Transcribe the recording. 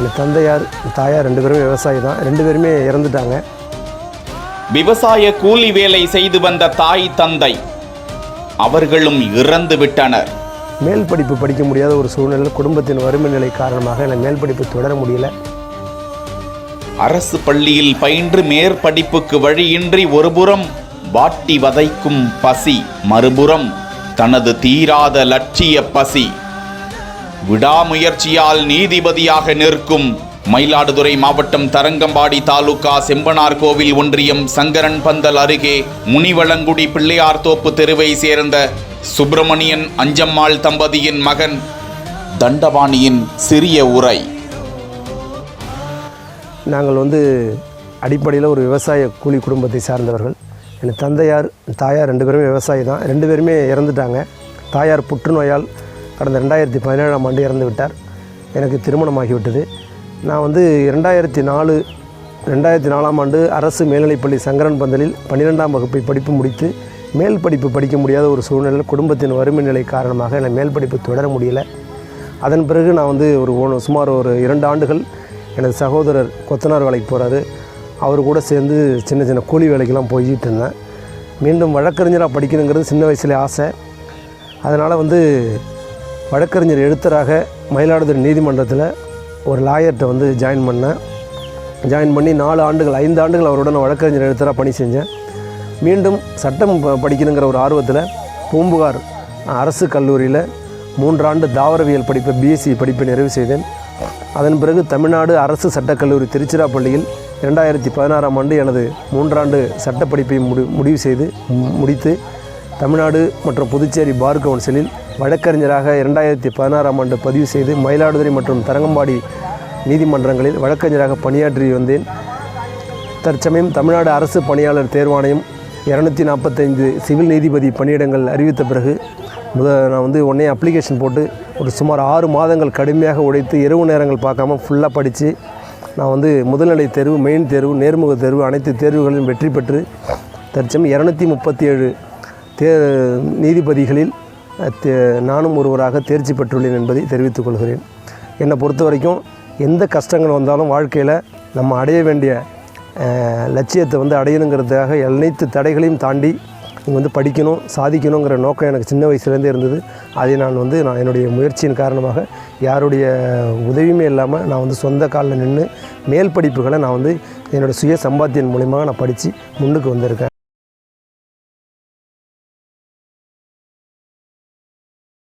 என் தந்தையார் தாயார் 2 பேருமே விவசாயி தான். 2 பேருமே இறந்துட்டாங்க. விவசாய கூலி வேலை செய்து வந்த தாய் தந்தை அவர்களும் இறந்து விட்டனர். மேல் படிப்பு படிக்க முடியாத ஒரு சூழ்நிலையில் குடும்பத்தின் வறுமை நிலை காரணமாக எனக்கு மேல் படிப்பு தொடர முடியல. அரசு பள்ளியில் பயின்று மேற்படிப்புக்கு வழியின்றி ஒருபுறம் வாட்டி வதைக்கும் பசி, மறுபுறம் தனது தீராத லட்சிய பசி. விடாமுயற்சியால் நீதிபதியாக நிற்கும் மயிலாடுதுறை மாவட்டம் தரங்கம்பாடி தாலுகா செம்பனார் கோவில் ஒன்றியம் சங்கரன் பந்தல் அருகே முனிவளங்குடி பிள்ளையார் தோப்பு தெருவை சேர்ந்த சுப்பிரமணியன் அஞ்சம்மாள் தம்பதியின் மகன் தண்டபாணியின் சிறிய உரை. நாங்கள் அடிப்படையில் ஒரு விவசாய கூலி குடும்பத்தை சார்ந்தவர்கள். என் தந்தையார் தாயார் 2 பேருமே விவசாயி தான். 2 பேருமே இறந்துட்டாங்க. தாயார் புற்றுநோயால் கடந்த 2017ஆம் ஆண்டு இறந்து விட்டார். எனக்கு திருமணமாகிவிட்டது. நான் 2004ஆம் ஆண்டு அரசு மேல்நிலைப்பள்ளி சங்கரன் பந்தலில் 12ஆம் வகுப்பை படிப்பு முடித்து மேல் படிப்பு படிக்க முடியாத ஒரு சூழ்நிலையில் குடும்பத்தின் வறுமை நிலை காரணமாக எனக்கு மேல் படிப்பு தொடர முடியலை. அதன் பிறகு நான் சுமார் ஒரு 2 ஆண்டுகள் எனது சகோதரர் கொத்தனார் வேலைக்கு போகிறாரு. அவர் கூட சேர்ந்து சின்ன சின்ன கூலி வேலைக்கெல்லாம் போய்கிட்டு இருந்தேன். மீண்டும் வழக்கறிஞராக படிக்கணுங்கிறது சின்ன வயசுலேயே ஆசை. அதனால் வழக்கறிஞர் எழுத்தராக மயிலாடுதுறை நீதிமன்றத்தில் ஒரு லாயர்கிட்ட ஜாயின் பண்ணேன். ஜாயின் பண்ணி 5 ஆண்டுகள் அவருடன் வழக்கறிஞர் எழுத்தராக பணி செஞ்சேன். மீண்டும் சட்டம் படிக்கணுங்கிற ஒரு ஆர்வத்தில் பூம்புகார் அரசு கல்லூரியில் 3 ஆண்டு தாவரவியல் படிப்பை பிஎஸ்சி படிப்பை நிறைவு செய்தேன். அதன் பிறகு தமிழ்நாடு அரசு சட்டக்கல்லூரி திருச்சிராப்பள்ளியில் 2016ஆம் ஆண்டு எனது 3 ஆண்டு சட்டப்படிப்பை முடிவு செய்து முடித்து தமிழ்நாடு மற்றும் புதுச்சேரி பார் கவுன்சிலில் வழக்கறிஞராக 2016ஆம் ஆண்டு பதிவு செய்து மயிலாடுதுறை மற்றும் தரங்கம்பாடி நீதிமன்றங்களில் வழக்கறிஞராக பணியாற்றி வந்தேன். தற்சமயம் தமிழ்நாடு அரசு பணியாளர் தேர்வாணையம் 245 சிவில் நீதிபதி பணியிடங்கள் அறிவித்த பிறகு நான் உடனே அப்ளிகேஷன் போட்டு ஒரு சுமார் 6 மாதங்கள் கடுமையாக உழைத்து இரவு நேரங்கள் பார்க்காம ஃபுல்லாக படித்து நான் முதல்நிலை தேர்வு, மெயின் தேர்வு, நேர்முக தேர்வு அனைத்து தேர்வுகளிலும் வெற்றி பெற்று தற்சமயம் 237 நீதிபதிகளில் நானும் ஒருவராக தேர்ச்சி பெற்றுள்ளேன் என்பதை தெரிவித்துக் கொள்கிறேன். என்னை பொறுத்த வரைக்கும் எந்த கஷ்டங்கள் வந்தாலும் வாழ்க்கையில் நம்ம அடைய வேண்டிய லட்சியத்தை அடையணுங்கிறதுக்காக அனைத்து தடைகளையும் தாண்டி படிக்கணும், சாதிக்கணுங்கிற நோக்கம் எனக்கு சின்ன வயசுலேருந்தே இருந்தது. அதை நான் என்னுடைய முயற்சியின் காரணமாக யாருடைய உதவியுமே இல்லாமல் நான் சொந்த காலில் நின்று மேல் படிப்புகளை நான் என்னோடய சுய சம்பாத்தியம் மூலிமா நான் படித்து முன்னுக்கு வந்திருக்கேன்.